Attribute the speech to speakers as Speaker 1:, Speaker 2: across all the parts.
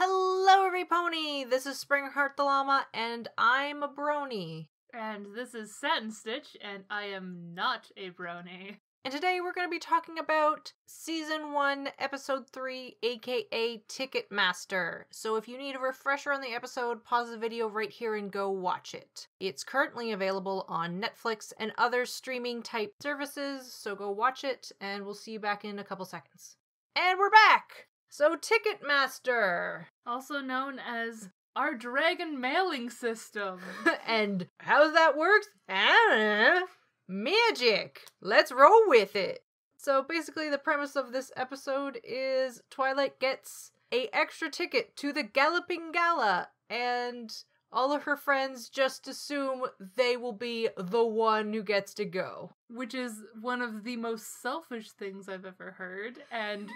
Speaker 1: Hello, every pony! This is Heart the Llama, and I'm a brony.
Speaker 2: And this is Satin Stitch, and I am not a brony.
Speaker 1: And today we're going to be talking about Season 1, Episode 3, aka Ticketmaster. So if you need a refresher on the episode, pause the video right here and go watch it. It's currently available on Netflix and other streaming type services, so go watch it, and we'll see you back in a couple seconds. And we're back! So Ticketmaster!
Speaker 2: Also known as our dragon mailing system.
Speaker 1: And how that works? I don't know. Magic! Let's roll with it! So basically the premise of this episode is Twilight gets an extra ticket to the Galloping Gala, and all of her friends just assume they will be the one who gets to go.
Speaker 2: Which is one of the most selfish things I've ever heard, and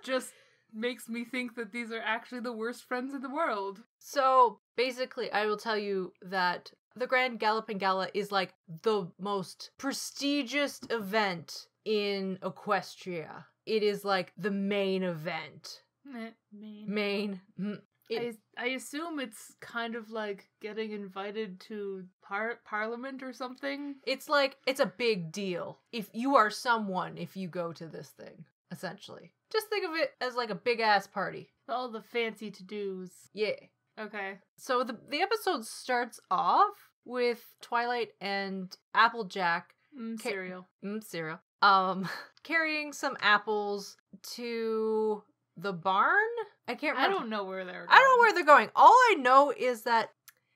Speaker 2: just makes me think that these are actually the worst friends in the world.
Speaker 1: So basically I will tell you that the Grand Galloping Gala is like the most prestigious event in Equestria. It is like the main event. Main.
Speaker 2: I assume it's kind of like getting invited to Parliament or something.
Speaker 1: It's like, it's a big deal. If you are someone, if you go to this thing, essentially. Just think of it as like a big ass party.
Speaker 2: All the fancy to-dos.
Speaker 1: Yeah.
Speaker 2: Okay.
Speaker 1: So the episode starts off with Twilight and Applejack
Speaker 2: Cereal.
Speaker 1: Cereal. Carrying some apples to the barn? I can't remember.
Speaker 2: I don't know where they're going.
Speaker 1: I don't know where they're going. All I know is that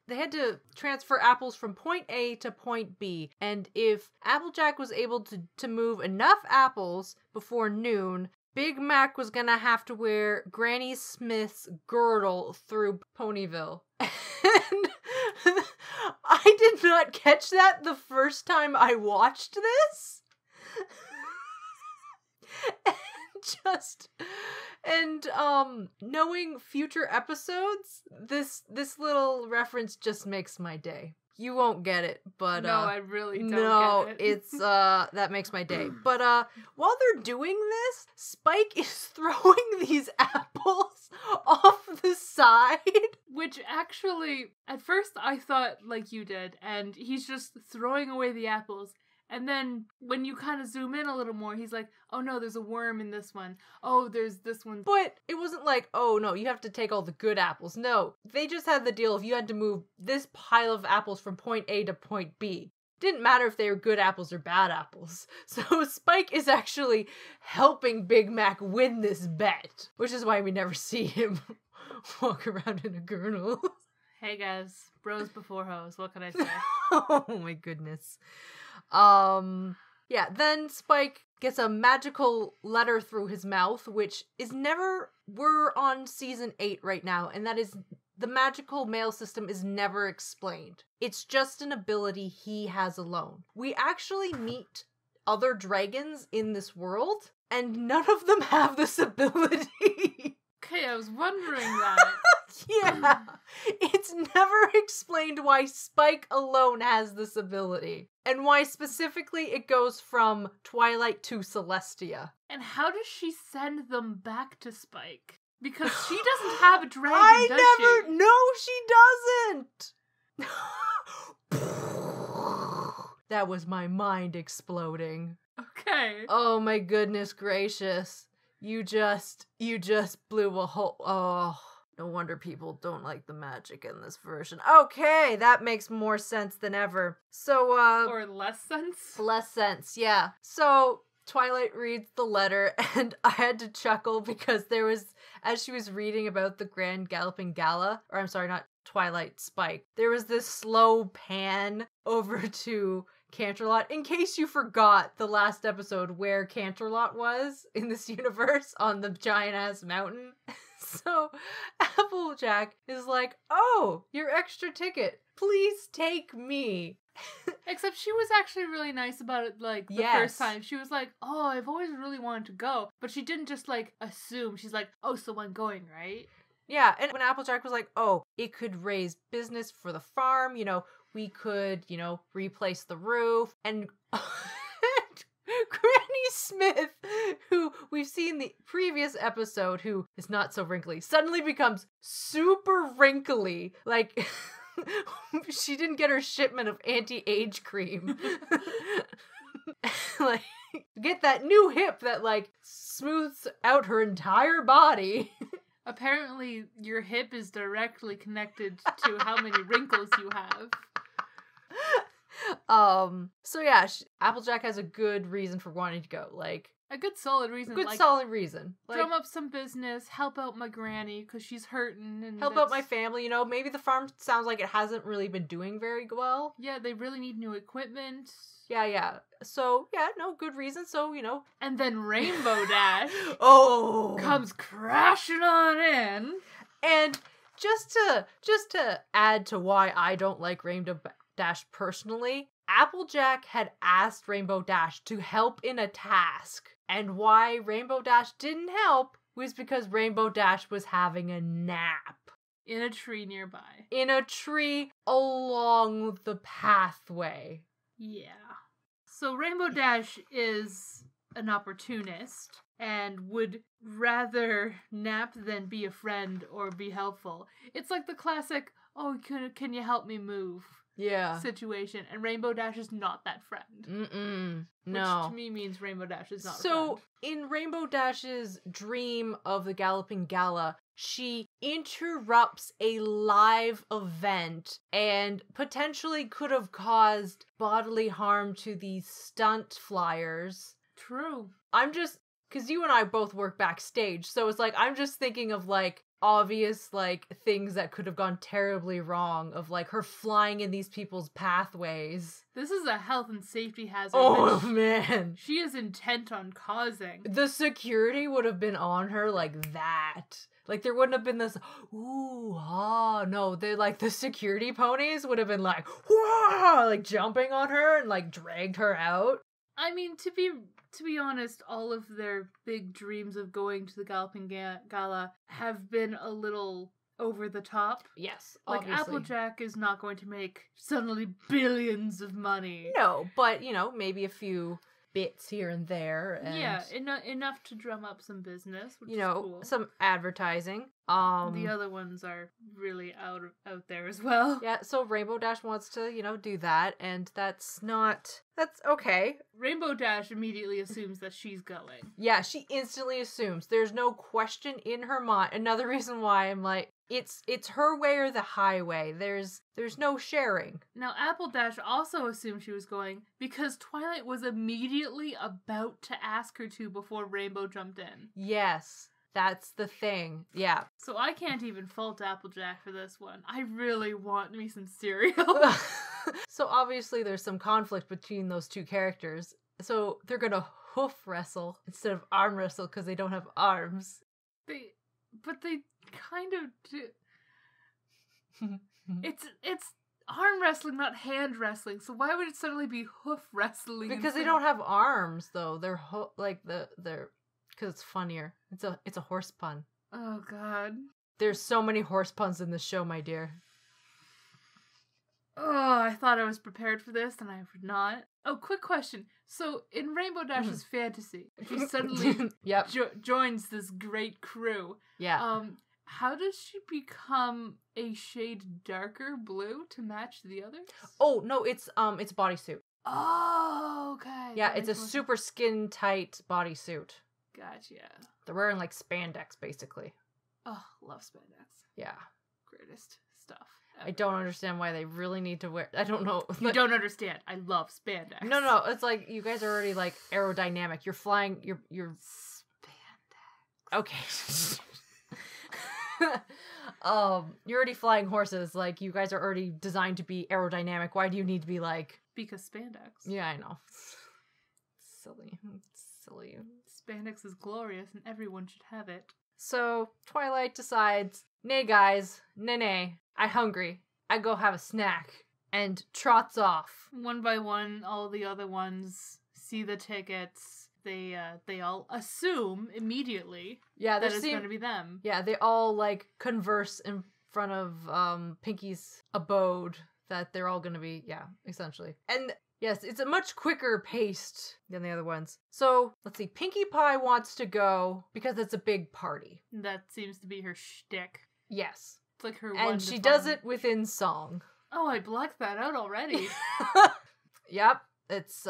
Speaker 1: they had to transfer apples from point A to point B. And if Applejack was able to move enough apples before noon, Big Mac was gonna have to wear Granny Smith's girdle through Ponyville. And I did not catch that the first time I watched this. Knowing future episodes, this little reference just makes my day. You won't get it, but
Speaker 2: no, I really don't get it.
Speaker 1: It's that makes my day. But while they're doing this, Spike is throwing these apples off the side.
Speaker 2: Which actually, at first I thought like you did, and he's just throwing away the apples. And then when you kind of zoom in a little more, he's like, oh no, there's a worm in this one. Oh, there's this one.
Speaker 1: But it wasn't like, oh no, you have to take all the good apples. No, they just had the deal of you had to move this pile of apples from point A to point B. Didn't matter if they were good apples or bad apples. So Spike is actually helping Big Mac win this bet, which is why we never see him walk around in a girdle.
Speaker 2: Hey guys, bros before hoes, what can I say?
Speaker 1: Oh my goodness. Yeah, then Spike gets a magical letter through his mouth, which is we're on season 8 right now, and that is, the magical mail system is never explained. It's just an ability he has alone. We actually meet other dragons in this world, and none of them have this ability.
Speaker 2: Okay, I was wondering that.
Speaker 1: Yeah, it's never explained why Spike alone has this ability, and why specifically it goes from Twilight to Celestia.
Speaker 2: And how does she send them back to Spike? Because she doesn't have a dragon, does she?
Speaker 1: No, she doesn't! That was my mind exploding.
Speaker 2: Okay.
Speaker 1: Oh my goodness gracious. You just blew a hole. Oh, no wonder people don't like the magic in this version. Okay, that makes more sense than ever. So,
Speaker 2: or less sense?
Speaker 1: Less sense, yeah. So, Twilight reads the letter, and I had to chuckle because there was, as she was reading about the Grand Galloping Gala, or I'm sorry, not Twilight, Spike, there was this slow pan over to Canterlot, in case you forgot the last episode where Canterlot was in this universe on the giant-ass mountain. So Applejack is like, oh, your extra ticket. Please take me.
Speaker 2: Except she was actually really nice about it, like, the first time. She was like, oh, I've always really wanted to go. But she didn't just, like, assume. She's like, oh, so I'm going, right?
Speaker 1: Yeah, and when Applejack was like, oh, it could raise business for the farm, we could, replace the roof, and Granny Smith, who we've seen the previous episode, who is not so wrinkly, suddenly becomes super wrinkly. Like, she didn't get her shipment of anti-age cream. Like, get that new hip that, like, smooths out her entire body.
Speaker 2: Apparently, your hip is directly connected to how many wrinkles you have.
Speaker 1: So yeah, Applejack has a good reason for wanting to go. Like,
Speaker 2: a good solid reason.
Speaker 1: Good solid reason. Like,
Speaker 2: drum up some business, help out my granny because she's hurting, and
Speaker 1: help out my family. You know, maybe the farm sounds like it hasn't really been doing very well.
Speaker 2: Yeah, they really need new equipment.
Speaker 1: Yeah. So yeah, no, good reason. So, you know,
Speaker 2: and then Rainbow Dash comes crashing on in,
Speaker 1: and just to add to why I don't like Rainbow Dash personally, Applejack had asked Rainbow Dash to help in a task, and why Rainbow Dash didn't help was because Rainbow Dash was having a nap.
Speaker 2: In a tree nearby.
Speaker 1: In a tree along the pathway.
Speaker 2: Yeah. So Rainbow Dash is an opportunist and would rather nap than be a friend or be helpful. It's like the classic, oh, can you help me move?
Speaker 1: Yeah.
Speaker 2: Situation. And Rainbow Dash is not that friend.
Speaker 1: No.
Speaker 2: Which to me means Rainbow Dash is not a friend.
Speaker 1: So, in Rainbow Dash's dream of the Galloping Gala, she interrupts a live event and potentially could have caused bodily harm to these stunt flyers.
Speaker 2: True.
Speaker 1: I'm just, because you and I both work backstage, so it's like, I'm just thinking of, like, obvious, like, things that could have gone terribly wrong, of, like, her flying in these people's pathways.
Speaker 2: This is a health and safety hazard.
Speaker 1: Oh, man.
Speaker 2: She is intent on causing.
Speaker 1: The security would have been on her like that. Like, there wouldn't have been this, ooh, ah, no, they're like, the security ponies would have been like, whoa, like, jumping on her and, like, dragged her out.
Speaker 2: I mean, to be honest, all of their big dreams of going to the Galloping Gala have been a little over the top.
Speaker 1: Yes,
Speaker 2: like,
Speaker 1: obviously.
Speaker 2: Applejack is not going to make suddenly billions of money.
Speaker 1: No, but, you know, maybe a few bits here and there. And,
Speaker 2: yeah, enough to drum up some business, which
Speaker 1: you know,
Speaker 2: is cool.
Speaker 1: some advertising.
Speaker 2: The other ones are really out there as well.
Speaker 1: Yeah, so Rainbow Dash wants to, you know, do that, and that's okay.
Speaker 2: Rainbow Dash immediately assumes that she's going.
Speaker 1: Yeah, she instantly assumes. There's no question in her mind. Another reason why I'm like, it's her way or the highway. There's no sharing.
Speaker 2: Now, Apple Dash also assumed she was going because Twilight was immediately about to ask her to before Rainbow jumped in.
Speaker 1: Yes. That's the thing. Yeah.
Speaker 2: So I can't even fault Applejack for this one. I really want me some cereal.
Speaker 1: So obviously there's some conflict between those two characters. So they're gonna hoof wrestle instead of arm wrestle because they don't have arms.
Speaker 2: But they kind of do. It's arm wrestling, not hand wrestling. So why would it suddenly be hoof wrestling?
Speaker 1: Because they don't have arms though. They're they're because it's funnier. It's a horse pun.
Speaker 2: Oh, God.
Speaker 1: There's so many horse puns in this show, my dear.
Speaker 2: Oh, I thought I was prepared for this, and I was not. Oh, quick question. So, in Rainbow Dash's fantasy, she suddenly joins this great crew.
Speaker 1: Yeah.
Speaker 2: How does she become a shade darker blue to match the others?
Speaker 1: Oh, no, it's bodysuit.
Speaker 2: Oh, okay.
Speaker 1: Yeah, it's a super skin tight bodysuit.
Speaker 2: Gotcha.
Speaker 1: They're wearing like spandex, basically.
Speaker 2: Oh, love spandex.
Speaker 1: Yeah.
Speaker 2: Greatest stuff ever.
Speaker 1: I don't understand why they really need to wear. I don't know.
Speaker 2: You don't understand. I love spandex.
Speaker 1: No. It's like you guys are already like aerodynamic. You're flying. You're
Speaker 2: spandex.
Speaker 1: Okay. You're already flying horses. Like you guys are already designed to be aerodynamic. Why do you need to be like?
Speaker 2: Because spandex.
Speaker 1: Yeah, I know. Silly.
Speaker 2: Spandex is glorious and everyone should have it.
Speaker 1: So, Twilight decides, nay guys, nay, I hungry. I go have a snack. And trots off.
Speaker 2: One by one, all the other ones see the tickets. They all assume immediately that it's going to be them.
Speaker 1: Yeah, they all, like, converse in front of Pinky's abode that they're all going to be, yeah, essentially. And Yes, it's a much quicker paced than the other ones. So, let's see. Pinkie Pie wants to go because it's a big party.
Speaker 2: That seems to be her shtick.
Speaker 1: Yes.
Speaker 2: It's like her
Speaker 1: And she does it within song.
Speaker 2: Oh, I blacked that out already.
Speaker 1: Yep. It's,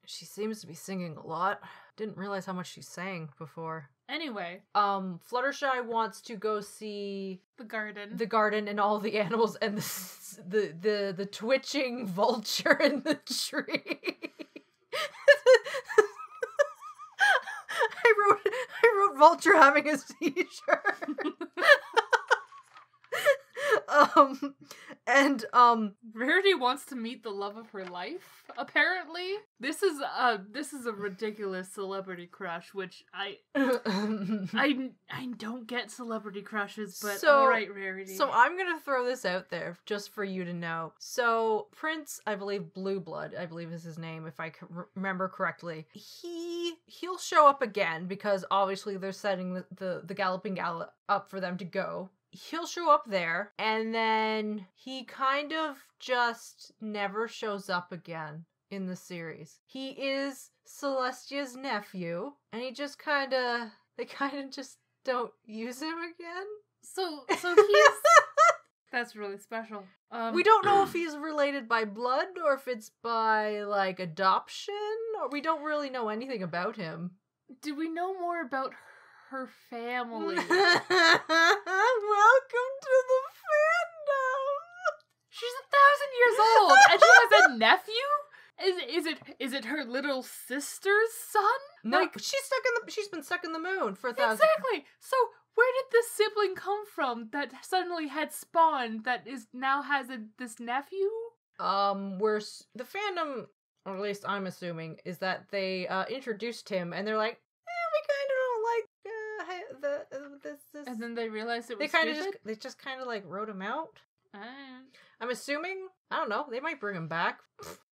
Speaker 1: she seems to be singing a lot. Didn't realize how much she sang before.
Speaker 2: Anyway.
Speaker 1: Fluttershy wants to go see
Speaker 2: the garden
Speaker 1: and all the animals and the twitching vulture in the tree. I wrote vulture having a seizure.
Speaker 2: Rarity wants to meet the love of her life, apparently. This is a ridiculous celebrity crush, which I don't get celebrity crushes, but alright, Rarity.
Speaker 1: So I'm gonna throw this out there just for you to know. So Prince, I believe Blue Blood, I believe is his name, if I can remember correctly. He'll show up again because obviously they're setting the Galloping Gala up for them to go. He'll show up there, and then he kind of just never shows up again in the series. He is Celestia's nephew, and they kind of just don't use him again.
Speaker 2: So he's... That's really special.
Speaker 1: We don't know if he's related by blood, or if it's by, like, adoption, or we don't really know anything about him.
Speaker 2: Do we know more about her family?
Speaker 1: Welcome to the fandom.
Speaker 2: She's 1,000 years old and she has a nephew? Is it her little sister's son?
Speaker 1: No, like, she's been stuck in the moon for 1,000.
Speaker 2: Exactly. So where did this sibling come from that suddenly had spawned that now has this nephew?
Speaker 1: Where the fandom, or at least I'm assuming, is that they introduced him and they're like, we kind of don't like this.
Speaker 2: And then they realized it was
Speaker 1: they just kind of like wrote him out. I'm assuming. I don't know. They might bring him back.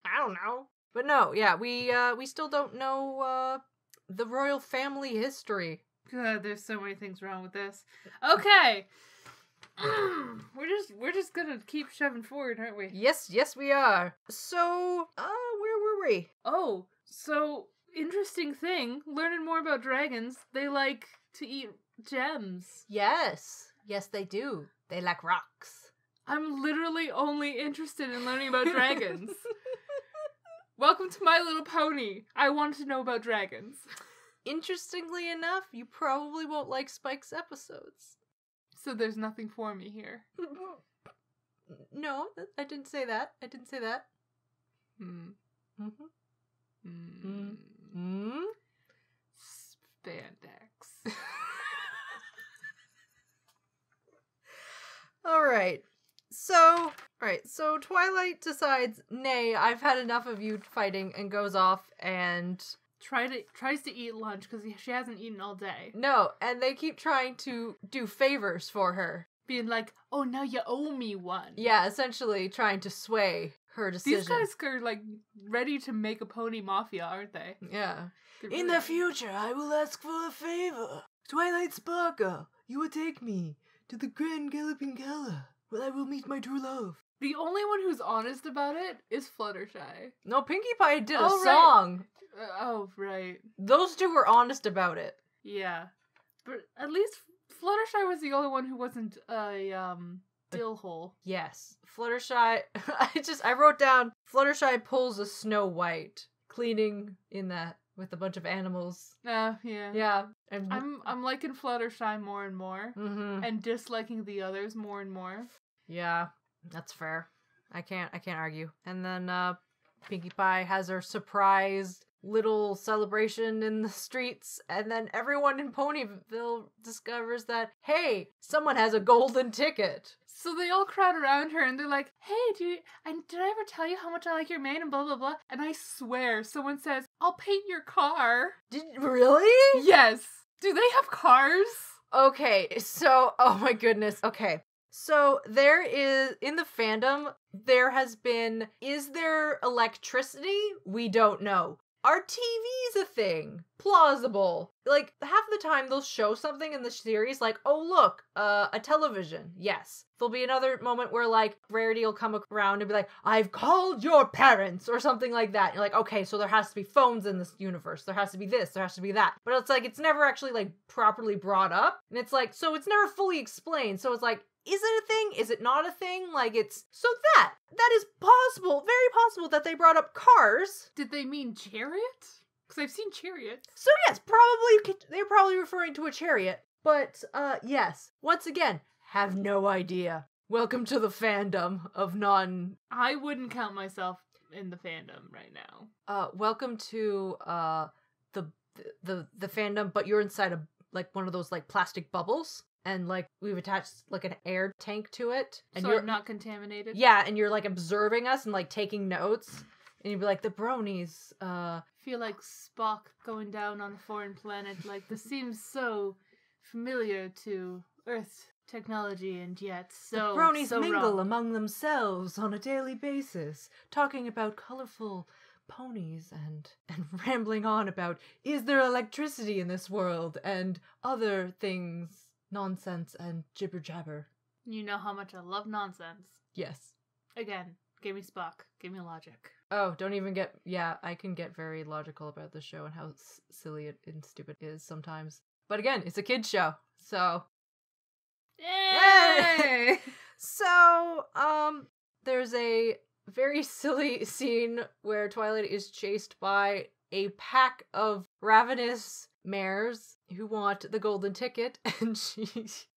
Speaker 1: I don't know. But no, yeah, we still don't know the royal family history.
Speaker 2: God, there's so many things wrong with this. Okay. We're just gonna keep shoving forward, aren't we?
Speaker 1: Yes, we are. So, where were we?
Speaker 2: Oh, so interesting thing, learning more about dragons, they like to eat gems.
Speaker 1: Yes, they do. They like rocks.
Speaker 2: I'm literally only interested in learning about dragons. Welcome to My Little Pony. I want to know about dragons.
Speaker 1: Interestingly enough, you probably won't like Spike's episodes.
Speaker 2: So there's nothing for me here.
Speaker 1: No, I didn't say that.
Speaker 2: Spandex.
Speaker 1: Alright, so Twilight decides, nay, I've had enough of you fighting, and goes off and
Speaker 2: tries to eat lunch because she hasn't eaten all day.
Speaker 1: No, and they keep trying to do favors for her.
Speaker 2: Being like, oh, now you owe me one.
Speaker 1: Yeah, essentially trying to sway her decision.
Speaker 2: These guys are, like, ready to make a pony mafia, aren't they?
Speaker 1: Yeah. In the future, I will ask for a favor. Twilight Sparkle, you will take me to the Grand Galloping Gala, where I will meet my true love.
Speaker 2: The only one who's honest about it is Fluttershy.
Speaker 1: No, Pinkie Pie did a song.
Speaker 2: Right.
Speaker 1: Those two were honest about it.
Speaker 2: Yeah. But at least Fluttershy was the only one who wasn't a, dill hole.
Speaker 1: Yes. Fluttershy, I wrote down, Fluttershy pulls a Snow White, cleaning in that with a bunch of animals.
Speaker 2: Yeah.
Speaker 1: Yeah.
Speaker 2: I'm liking Fluttershy more and more, and disliking the others more and more.
Speaker 1: Yeah, that's fair. I can't argue. And then, Pinkie Pie has her surprise little celebration in the streets, and then everyone in Ponyville discovers that, hey, someone has a golden ticket.
Speaker 2: So they all crowd around her and they're like, hey, did I ever tell you how much I like your mane and blah blah blah? And I swear someone says, I'll paint your car.
Speaker 1: Really?
Speaker 2: Yes. Do they have cars?
Speaker 1: Okay, so, oh my goodness. Okay. So there is, in the fandom, is there electricity? We don't know. Our TV's a thing. Plausible. Like, half the time they'll show something in the series like, oh, look, a television. Yes. There'll be another moment where, like, Rarity will come around and be like, I've called your parents, or something like that. And you're like, okay, so there has to be phones in this universe. There has to be this. There has to be that. But it's like, it's never actually, like, properly brought up. And it's like, so it's never fully explained. So it's like, is it a thing? Is it not a thing? Like, it's... So that is possible, very possible that they brought up cars.
Speaker 2: Did they mean chariot? Because I've seen chariots.
Speaker 1: So yes, probably, they're probably referring to a chariot. But, yes, once again, have no idea. Welcome to the fandom of non...
Speaker 2: I wouldn't count myself in the fandom right now.
Speaker 1: Welcome to, the fandom, but you're inside like, one of those, like, plastic bubbles. And, like, we've attached, like, an air tank to it. And
Speaker 2: so
Speaker 1: you're
Speaker 2: I'm not contaminated?
Speaker 1: Yeah, and you're, like, observing us and, like, taking notes. And you'd be like, the bronies,
Speaker 2: feel like Spock going down on a foreign planet. Like, this seems so familiar to Earth's technology, and yet so
Speaker 1: the bronies
Speaker 2: so
Speaker 1: mingle
Speaker 2: wrong.
Speaker 1: among themselves on a daily basis, talking about colorful ponies and rambling on about, is there electricity in this world? And other things... Nonsense and jibber jabber.
Speaker 2: You know how much I love nonsense.
Speaker 1: Yes.
Speaker 2: Again, give me Spock. Give me logic.
Speaker 1: Oh, don't even get... Yeah, I can get very logical about the show and how silly and stupid it is sometimes. But again, it's a kid's show, so...
Speaker 2: Yay!
Speaker 1: So, there's a very silly scene where Twilight is chased by a pack of ravenous mares who want the golden ticket, and she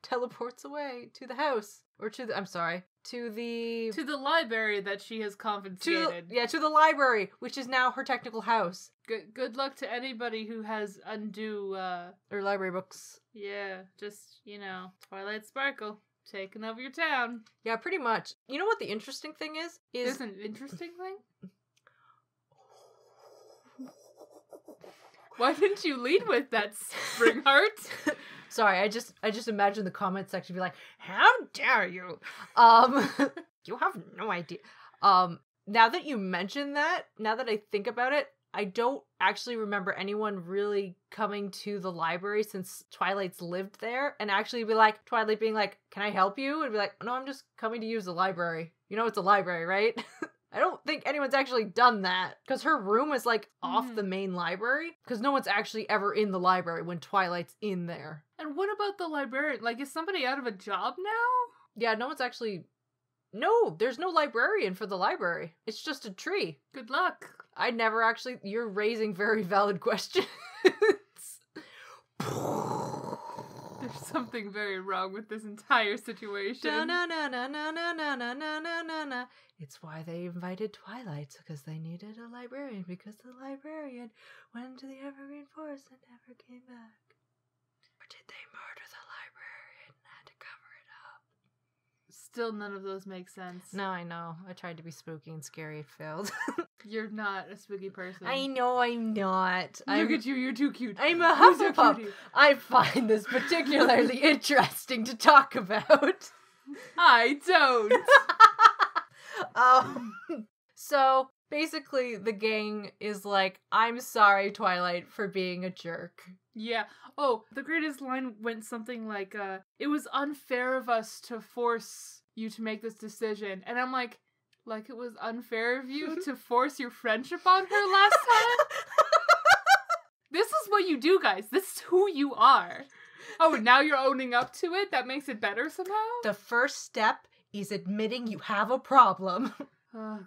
Speaker 1: teleports away to the house. Or to the... I'm sorry. To the
Speaker 2: library that she has confiscated.
Speaker 1: To the library, which is now her technical house.
Speaker 2: Good luck to anybody who has undue,
Speaker 1: Or library books.
Speaker 2: Yeah, just, Twilight Sparkle. Taking over your town.
Speaker 1: Yeah, pretty much. You know what the interesting thing is?
Speaker 2: There's an interesting thing? Why didn't you lead with that, Springheart?
Speaker 1: Sorry, I just imagine the comment section be like, how dare you? You have no idea. Now that you mention that, now that I think about it, I don't actually remember anyone really coming to the library since Twilight's lived there and actually be like, Twilight being like, can I help you? And be like, no, I'm just coming to use the library. You know it's a library, right? I don't think anyone's actually done that because her room is like off the main library because no one's actually ever in the library when Twilight's in there.
Speaker 2: And what about the librarian? Like, is somebody out of a job now?
Speaker 1: Yeah, no one's actually... No, there's no librarian for the library. It's just a tree.
Speaker 2: Good luck.
Speaker 1: I never actually... You're raising very valid questions.
Speaker 2: There's something very wrong with this entire situation.
Speaker 1: Da-na-na-na-na-na-na-na-na-na-na. It's why they invited Twilight, because they needed a librarian, because the librarian went to the Evergreen Forest and never came back. Or did they murder the librarian and had to cover it up?
Speaker 2: Still none of those make sense.
Speaker 1: No, I know. I tried to be spooky and scary. It failed.
Speaker 2: You're not a spooky person.
Speaker 1: I know I'm not.
Speaker 2: Look at you, you're too cute.
Speaker 1: I'm a Hufflepuff. I find this particularly interesting to talk about.
Speaker 2: I don't.
Speaker 1: So basically the gang is like, I'm sorry, Twilight, for being a jerk.
Speaker 2: Yeah. Oh, the greatest line went something like, it was unfair of us to force you to make this decision. And I'm like it was unfair of you to force your friendship on her last time? This is what you do, guys. This is who you are. Oh, now you're owning up to it? That makes it better somehow?
Speaker 1: The first step is admitting you have a problem.
Speaker 2: Oh,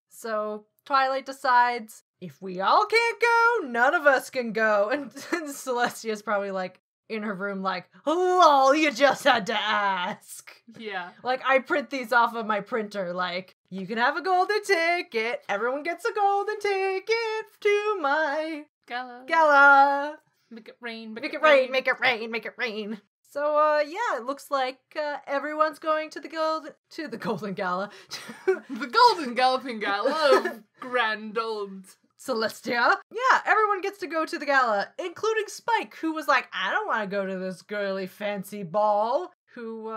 Speaker 1: so Twilight decides, if we all can't go, none of us can go. And Celestia's probably like in her room like, lol, you just had to ask.
Speaker 2: Yeah.
Speaker 1: Like, I print these off of my printer, like, you can have a golden ticket, everyone gets a golden ticket to my gala.
Speaker 2: Make it rain,
Speaker 1: Make it rain, make it rain, make it rain. So, yeah, it looks like everyone's going to the Golden Gala.
Speaker 2: The Golden Galloping Gala of grand old
Speaker 1: Celestia. Yeah, everyone gets to go to the gala, including Spike, who was like, I don't want to go to this girly fancy ball, who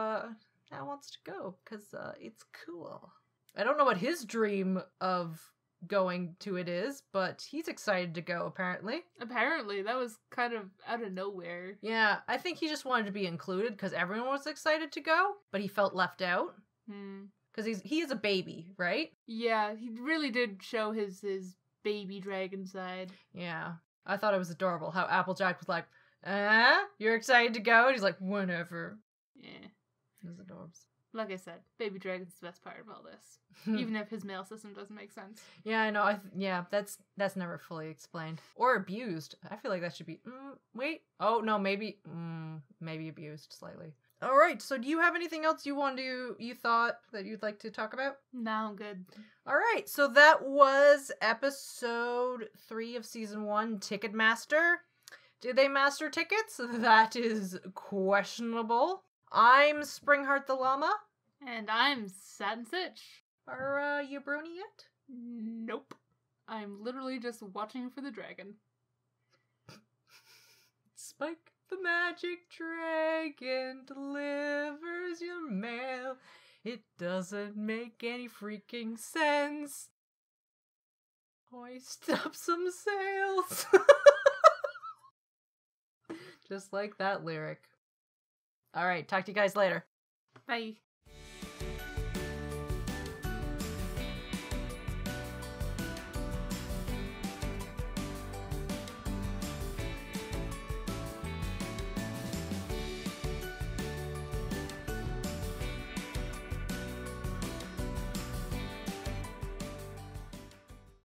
Speaker 1: now wants to go, because it's cool. I don't know what his dream of going to it is, but he's excited to go, apparently.
Speaker 2: Apparently, that was kind of out of nowhere.
Speaker 1: Yeah, I think he just wanted to be included because everyone was excited to go, but he felt left out. Because he is a baby, right?
Speaker 2: Yeah, he really did show his baby dragon side.
Speaker 1: Yeah. I thought it was adorable how Applejack was like, you're excited to go? And he's like, whenever.
Speaker 2: Yeah.
Speaker 1: It was adorbs.
Speaker 2: Like I said, baby dragon's the best part of all this. Even if his male system doesn't make sense.
Speaker 1: Yeah, I know. That's never fully explained. Or abused. I feel like that should be... wait. Oh, no, maybe abused slightly. All right, so do you have anything else you thought that you'd like to talk about?
Speaker 2: No, I'm good.
Speaker 1: All right, so that was episode 3 of season 1, Ticketmaster. Did they master tickets? That is questionable. I'm Springheart the Llama.
Speaker 2: And I'm Satin Stitch.
Speaker 1: Are you Brony yet?
Speaker 2: Nope. I'm literally just watching for the dragon.
Speaker 1: Spike the magic dragon delivers your mail. It doesn't make any freaking sense. Hoist up some sails. Just like that lyric. All right, talk to you guys later.
Speaker 2: Bye.